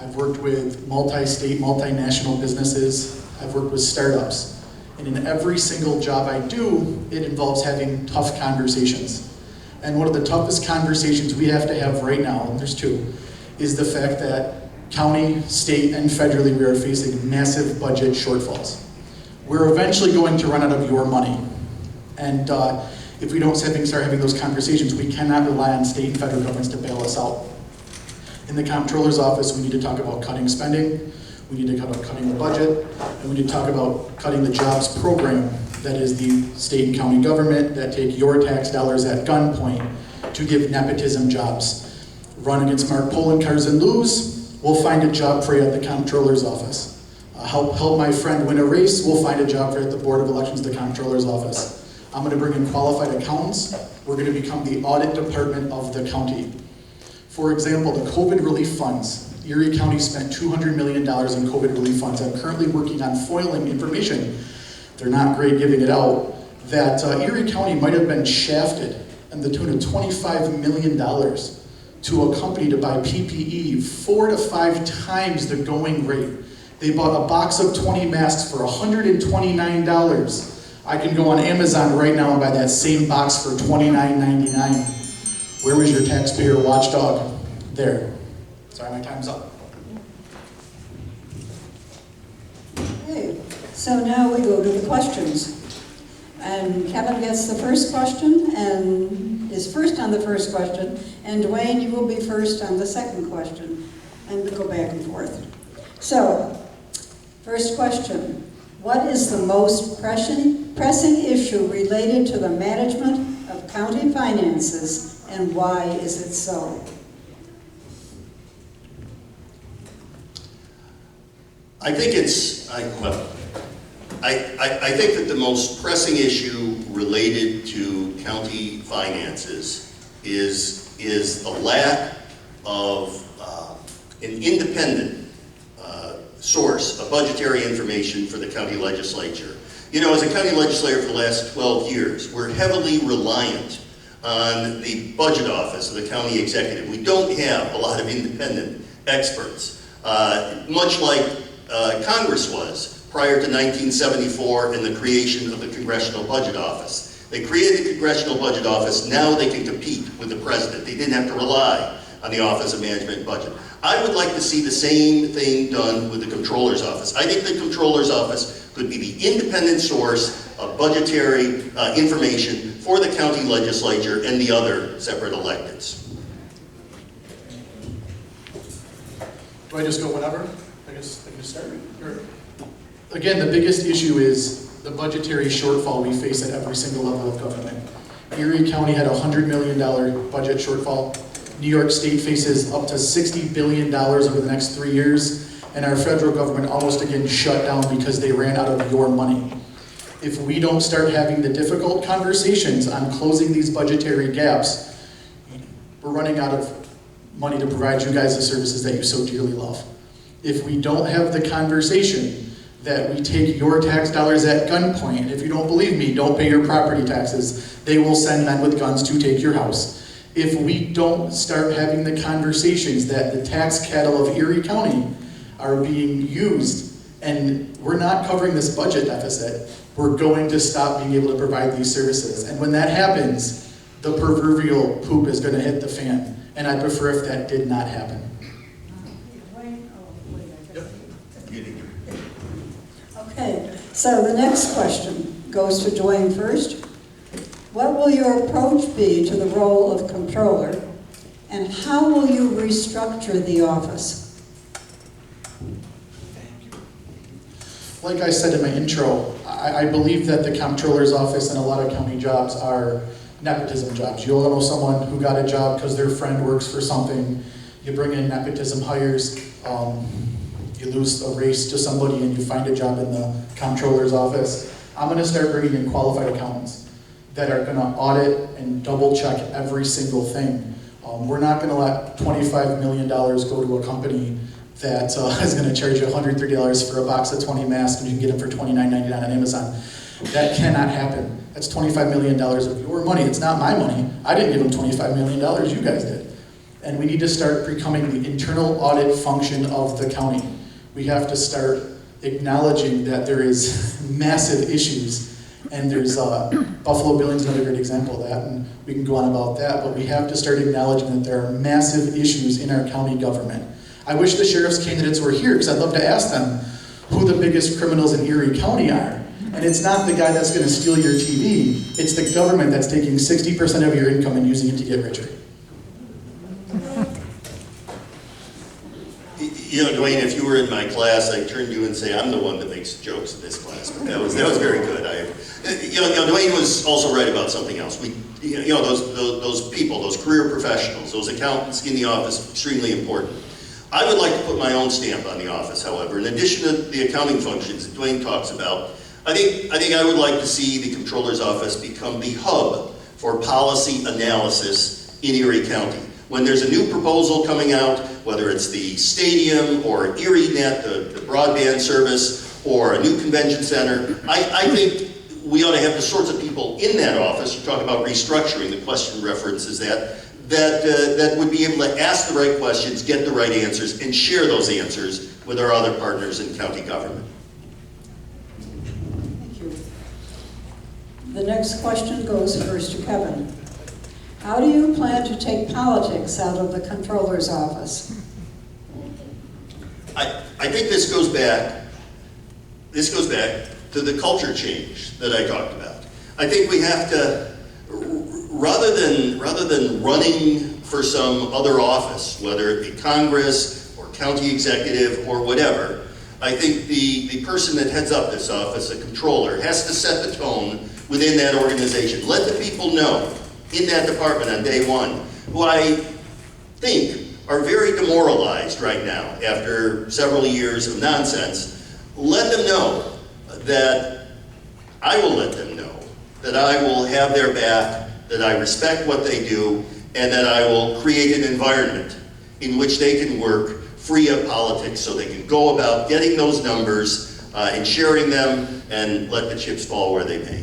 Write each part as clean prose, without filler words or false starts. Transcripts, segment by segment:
I've worked with multi-state, multinational businesses. I've worked with startups. And in every single job I do, it involves having tough conversations. And one of the toughest conversations we have to have right now, and there's two, is the fact that county, state, and federally we are facing massive budget shortfalls. We're eventually going to run out of your money. And if we don't start having those conversations, we cannot rely on state and federal governments to bail us out. In the Comptroller's office, we need to talk about cutting spending, we need to talk about cutting the budget, and we need to talk about cutting the jobs program that is the state and county government that take your tax dollars at gunpoint to give nepotism jobs. Run against Mark Polin, cars and lose, we'll find a job for you at the Comptroller's office. Help my friend win a race, we'll find a job for you at the Board of Elections, the Comptroller's office. I'm going to bring in qualified accountants. We're going to become the audit department of the county. For example, the COVID relief funds. Erie County spent $200 million in COVID relief funds. I'm currently working on foiling information. They're not great giving it out. That Erie County might have been shafted in the tune of $25 million to a company to buy PPE 4 to 5 times the going rate. They bought a box of 20 masks for $129. I can go on Amazon right now and buy that same box for $29.99. Where was your taxpayer watchdog? There. Sorry, my time's up. Okay, so now we go to the questions. And Kevin gets the first question and is first on the first question. And Dwayne, you will be first on the second question. And we go back and forth. So, first question. What is the most pressing issue related to the management of county finances, and why is it so? I think I think that the most pressing issue related to county finances is the lack of an independent source of budgetary information for the county legislature. You know, as a county legislator for the last 12 years, we're heavily reliant on the budget office of the county executive. We don't have a lot of independent experts, much like Congress was prior to 1974 and the creation of the Congressional Budget Office. They created the Congressional Budget Office, now they can compete with the president. They didn't have to rely on the Office of Management and Budget. I would like to see the same thing done with the Comptroller's Office. I think the Comptroller's Office could be the independent source of budgetary information for the county legislature and the other separate electeds. Do I just go whatever? I guess I can just start. Again, the biggest issue is the budgetary shortfall we face at every single level of government. Erie County had a $100 million budget shortfall. New York State faces up to $60 billion over the next 3 years, and our federal government almost again shut down because they ran out of your money. If we don't start having the difficult conversations on closing these budgetary gaps, we're running out of money to provide you guys the services that you so dearly love. If we don't have the conversation that we take your tax dollars at gunpoint, and if you don't believe me, don't pay your property taxes, they will send men with guns to take your house. If we don't start having the conversations that the tax cattle of Erie County are being used, and we're not covering this budget deficit, we're going to stop being able to provide these services. And when that happens, the proverbial poop is going to hit the fan. And I'd prefer if that did not happen. Okay, so the next question goes to Dwayne first. What will your approach be to the role of Comptroller, and how will you restructure the office? Like I said in my intro, I believe that the Comptroller's office and a lot of county jobs are nepotism jobs. You'll know someone who got a job because their friend works for something. You bring in nepotism hires. You lose a race to somebody and you find a job in the Comptroller's office. I'm going to start bringing in qualified accountants that are going to audit and double check every single thing. We're not going to let $25 million go to a company that is going to charge you $130 for a box of 20 masks and you can get them for $29.99 on Amazon. That cannot happen. That's $25 million of your money. It's not my money. I didn't give them $25 million, you guys did. And we need to start becoming the internal audit function of the county. We have to start acknowledging that there is massive issues, and there's Buffalo Billings, another great example of that, and we can go on about that, but we have to start acknowledging that there are massive issues in our county government. I wish the sheriff's candidates were here, because I'd love to ask them who the biggest criminals in Erie County are. And it's not the guy that's going to steal your TV, it's the government that's taking 60% of your income and using it to get richer. You know, Dwayne, if you were in my class, I'd turn to you and say, I'm the one that makes jokes in this class. But that was very good. Dwayne was also right about something else. Those people, those career professionals, those accountants in the office, extremely important. I would like to put my own stamp on the office, however. In addition to the accounting functions that Dwayne talks about, I think I would like to see the Comptroller's office become the hub for policy analysis in Erie County. When there's a new proposal coming out, whether it's the stadium or ErieNet, the broadband service, or a new convention center, I think we ought to have the sorts of people in that office, you talk about restructuring, the question references that would be able to ask the right questions, get the right answers, and share those answers with our other partners in county government. Thank you. The next question goes first to Kevin. How do you plan to take politics out of the Comptroller's office? I think this goes back to the culture change that I talked about. I think we have to, rather than running for some other office, whether it be Congress or county executive or whatever, I think the person that heads up this office, a controller, has to set the tone within that organization. Let the people know in that department on day one, who I think are very demoralized right now after several years of nonsense. Let them know that I will let them know that I will have their back, that I respect what they do, and that I will create an environment in which they can work free of politics so they can go about getting those numbers and sharing them and let the chips fall where they may.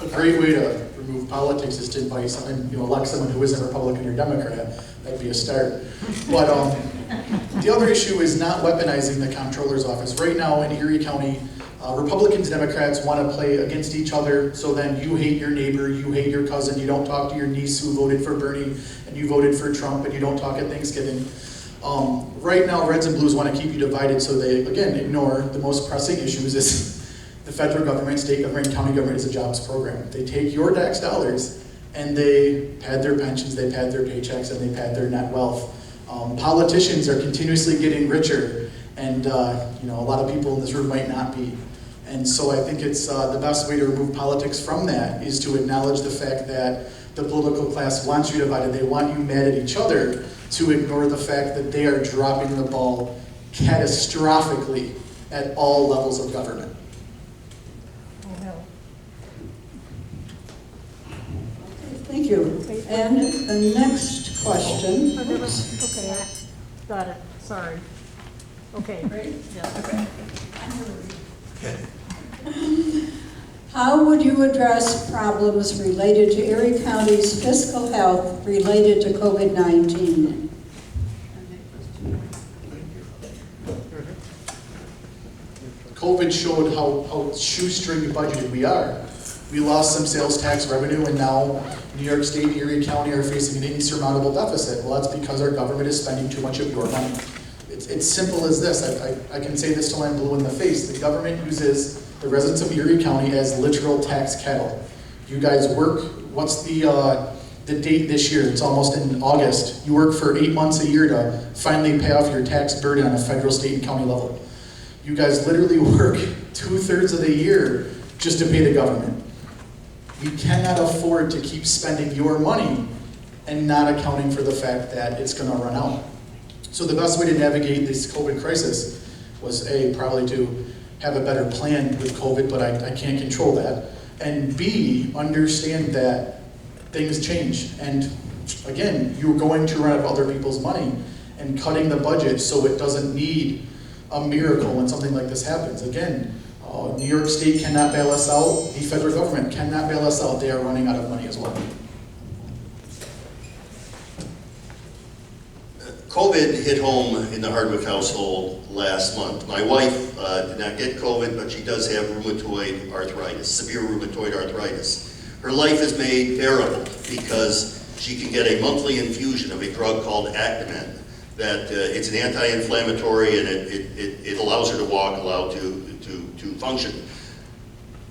A great way to remove politics is to invite someone, elect someone who isn't Republican or Democrat. That'd be a start. But the other issue is not weaponizing the Comptroller's office. Right now in Erie County, Republicans and Democrats want to play against each other, so then you hate your neighbor, you hate your cousin, you don't talk to your niece who voted for Bernie, and you voted for Trump, and you don't talk at Thanksgiving. Right now, Reds and Blues want to keep you divided, so they, again, ignore the most pressing issues is the federal government, state government, and county government is a jobs program. They take your tax dollars and they pad their pensions, they pad their paychecks, and they pad their net wealth. Politicians are continuously getting richer, and a lot of people in this room might not be. And so I think it's the best way to remove politics from that is to acknowledge the fact that the political class wants you divided. They want you mad at each other, to ignore the fact that they are dropping the ball catastrophically at all levels of government. Thank you. And the next question. Okay, got it, sorry. Okay. Ready? Yeah. Okay. How would you address problems related to Erie County's fiscal health related to COVID-19? COVID showed how shoestring budgeted we are. We lost some sales tax revenue, and now New York State and Erie County are facing an insurmountable deficit. Well, that's because our government is spending too much of your money. It's simple as this. I can say this till I'm blue in the face. The government uses the residents of Erie County as literal tax cattle. You guys work, what's the date this year? It's almost in August. You work for 8 months a year to finally pay off your tax burden on a federal, state, and county level. You guys literally work 2/3 of the year just to pay the government. We cannot afford to keep spending your money and not accounting for the fact that it's going to run out. So the best way to navigate this COVID crisis was probably to have a better plan with COVID, but I can't control that. And B, understand that things change. And again, you're going to run out of other people's money, and cutting the budget so it doesn't need a miracle when something like this happens. Again, New York State cannot bail us out. The federal government cannot bail us out. They are running out of money as well. COVID hit home in the Hardwick household last month. My wife did not get COVID, but she does have rheumatoid arthritis, severe rheumatoid arthritis. Her life is made bearable because she can get a monthly infusion of a drug called Actamen. That it's an anti-inflammatory, and it allows her to walk, to function.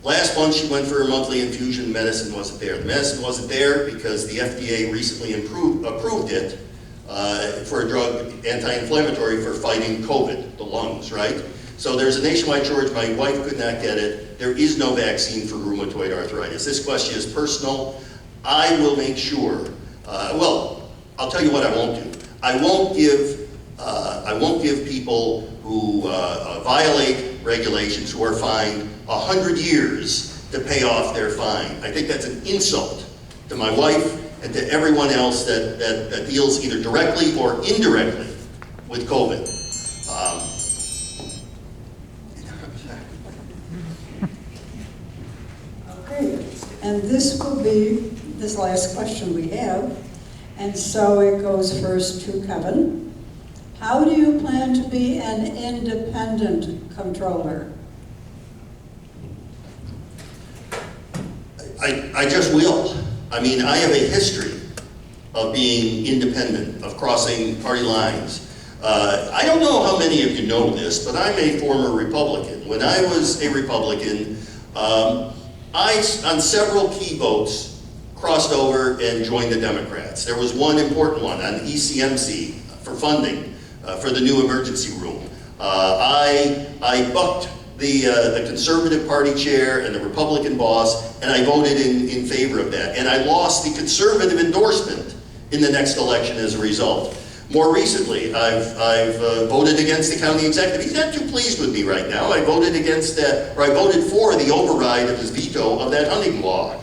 Last month she went for her monthly infusion. Medicine wasn't there. The medicine wasn't there because the FDA recently approved it for a drug, anti-inflammatory, for fighting COVID, the lungs, right? So there's a nationwide shortage. My wife could not get it. There is no vaccine for rheumatoid arthritis. This question is personal. I will make sure, well, I'll tell you what I won't do. I won't give people who violate regulations, who are fined 100 years to pay off their fine. I think that's an insult to my wife and to everyone else that deals either directly or indirectly with COVID. Okay, and this will be this last question we have. And so it goes first to Kevin. How do you plan to be an independent comptroller? I just will. I mean, I have a history of being independent, of crossing party lines. I don't know how many of you know this, but I'm a former Republican. When I was a Republican, I, on several key votes, crossed over and joined the Democrats. There was one important one on ECMC for funding for the new emergency room. I bucked the Conservative Party chair and the Republican boss, and I voted in favor of that. And I lost the Conservative endorsement in the next election as a result. More recently, I've voted against the county executive. He's not too pleased with me right now. I voted against that, or I voted for the override of his veto of that hunting law.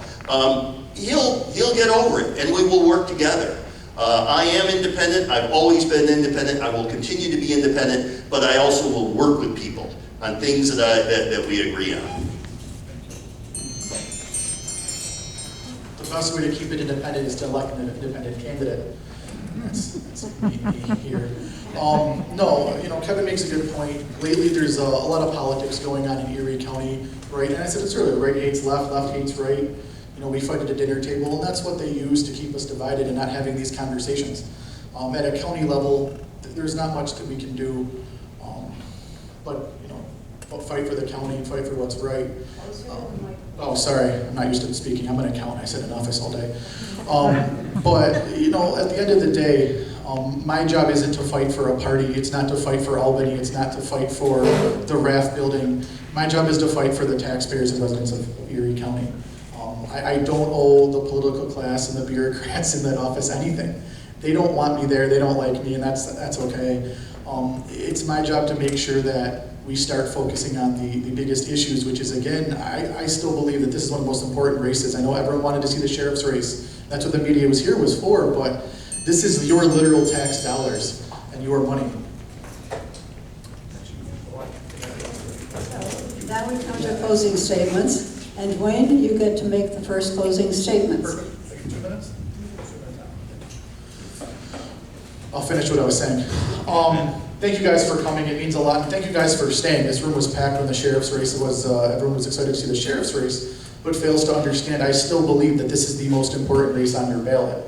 He'll get over it, and we will work together. I am independent. I've always been independent. I will continue to be independent, but I also will work with people on things that we agree on. The best way to keep it independent is to elect an independent candidate. That's me here. No, you know, Kevin makes a good point. Lately, there's a lot of politics going on in Erie County, right? And I said it's earlier, right hates left, left hates right. You know, we fight at the dinner table, and that's what they use to keep us divided and not having these conversations. At a county level, there's not much that we can do, but you know, fight for the county, fight for what's right. Oh, sorry, I'm not used to speaking. I'm an accountant. I sit in office all day. But you know, at the end of the day, my job isn't to fight for a party. It's not to fight for Albany. It's not to fight for the Raft building. My job is to fight for the taxpayers and residents of Erie County. I don't owe the political class and the bureaucrats in that office anything. They don't want me there. They don't like me, and that's okay. It's my job to make sure that we start focusing on the biggest issues, which is, again, I still believe that this is one of the most important races. I know everyone wanted to see the sheriff's race. That's what the media was for, but this is your literal tax dollars and your money. Now we come to closing statements. And Dwayne, you get to make the first closing statements. Perfect. 2 minutes? I'll finish what I was saying. Thank you guys for coming. It means a lot. And thank you guys for staying. This room was packed when the sheriff's race was. Everyone was excited to see the sheriff's race, but fails to understand. I still believe that this is the most important race on your ballot.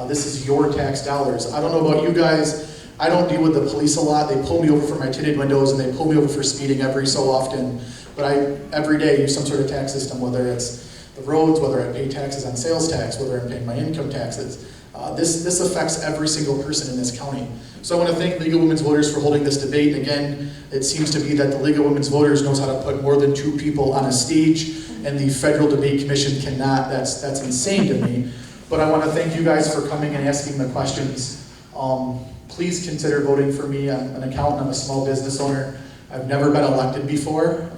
This is your tax dollars. I don't know about you guys. I don't deal with the police a lot. They pull me over for my tinted windows and they pull me over for speeding every so often. But I, every day, use some sort of tax system, whether it's the roads, whether I pay taxes on sales tax, whether I'm paying my income taxes. This affects every single person in this county. So I want to thank League of Women's Voters for holding this debate. And again, it seems to be that the League of Women's Voters knows how to put more than 2 people on a stage, and the Federal Debate Commission cannot. That's insane to me. But I want to thank you guys for coming and asking the questions. Please consider voting for me. I'm an accountant. I'm a small business owner. I've never been elected before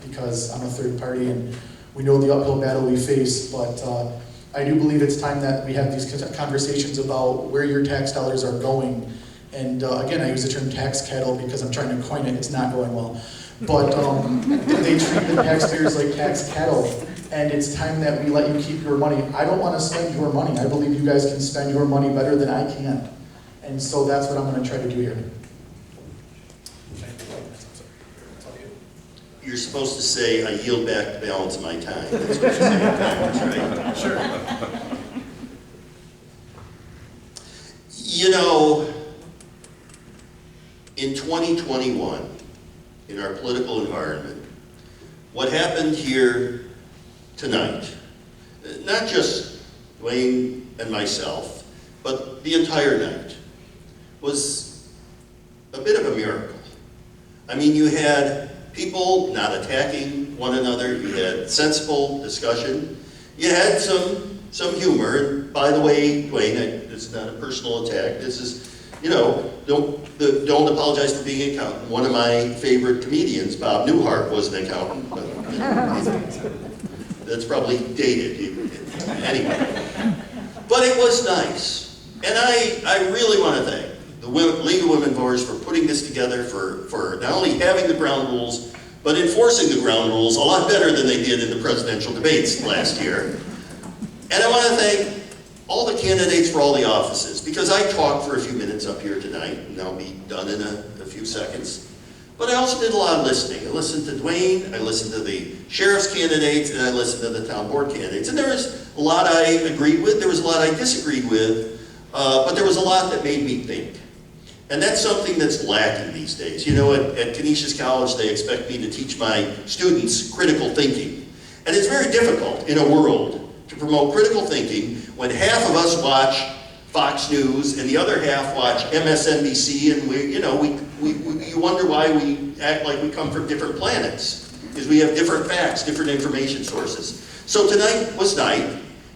because I'm a third party and we know the uphill battle we face, but I do believe it's time that we have these conversations about where your tax dollars are going. And again, I use the term tax cattle because I'm trying to coin it. It's not going well. But they treat the taxpayers like tax cattle, and it's time that we let you keep your money. I don't want to spend your money. I believe you guys can spend your money better than I can. And so that's what I'm going to try to do here. You're supposed to say, I yield back the balance of my time. That's what you're saying backwards, right? Sure. You know, in 2021, in our political environment, what happened here tonight, not just Dwayne and myself, but the entire night, was a bit of a miracle. I mean, you had people not attacking one another, you had sensible discussion, you had some humor, and by the way, Dwayne, it's not a personal attack, this is, you know, don't apologize for being an accountant. One of my favorite comedians, Bob Newhart, was an accountant, but that's probably dated, anyway. But it was nice, and I really want to thank the League of Women Voters for putting this together, for not only having the ground rules, but enforcing the ground rules a lot better than they did in the presidential debates last year. And I want to thank all the candidates for all the offices, because I talked for a few minutes up here tonight, and I'll be done in a few seconds. But I also did a lot of listening. I listened to Dwayne, I listened to the sheriff's candidates, and I listened to the town board candidates. And there was a lot I agreed with, there was a lot I disagreed with, but there was a lot that made me think. And that's something that's lacking these days. You know, at Canisius College, they expect me to teach my students critical thinking. And it's very difficult in a world to promote critical thinking when half of us watch Fox News and the other half watch MSNBC, and you wonder why we act like we come from different planets, because we have different facts, different information sources. So tonight was night,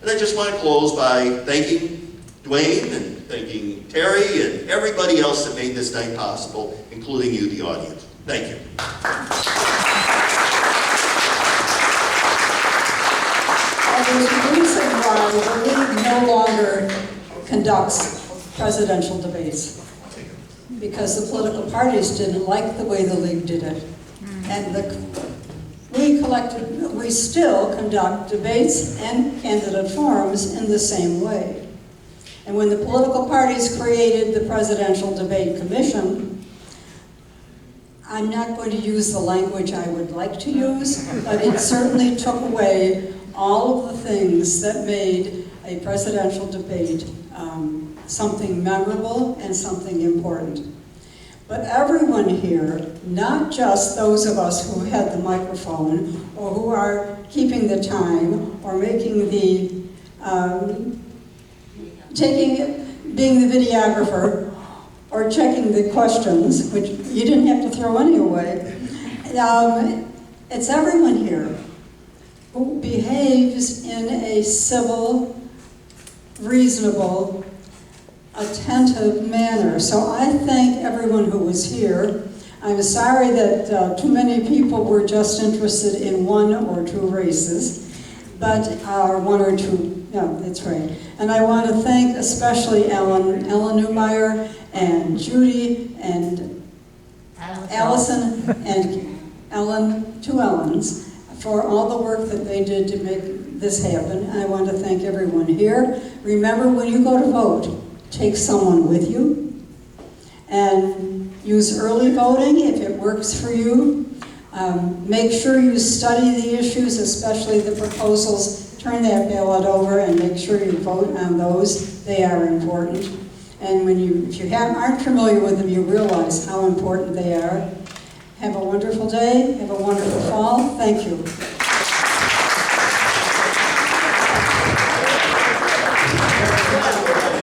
and I just want to close by thanking Dwayne and thanking Terry and everybody else that made this night possible, including you, the audience. Thank you. There's a reason why the league no longer conducts presidential debates, because the political parties didn't like the way the league did it. And we still conduct debates and candidate forums in the same way. And when the political parties created the Presidential Debate Commission, I'm not going to use the language I would like to use, but it certainly took away all of the things that made a presidential debate something memorable and something important. But everyone here, not just those of us who had the microphone or who are keeping the time or making the, being the videographer or checking the questions, which you didn't have to throw any away, it's everyone here who behaves in a civil, reasonable, attentive manner. So I thank everyone who was here. I'm sorry that too many people were just interested in one or two races, but one or two, no, that's right. And I want to thank especially Ellen Newmeyer and Judy and Allison and Ellen, two Ellens, for all the work that they did to make this happen. And I want to thank everyone here. Remember, when you go to vote, take someone with you, and use early voting if it works for you. Make sure you study the issues, especially the proposals. Turn that ballot over and make sure you vote on those. They are important. And if you aren't familiar with them, you realize how important they are. Have a wonderful day. Have a wonderful fall. Thank you.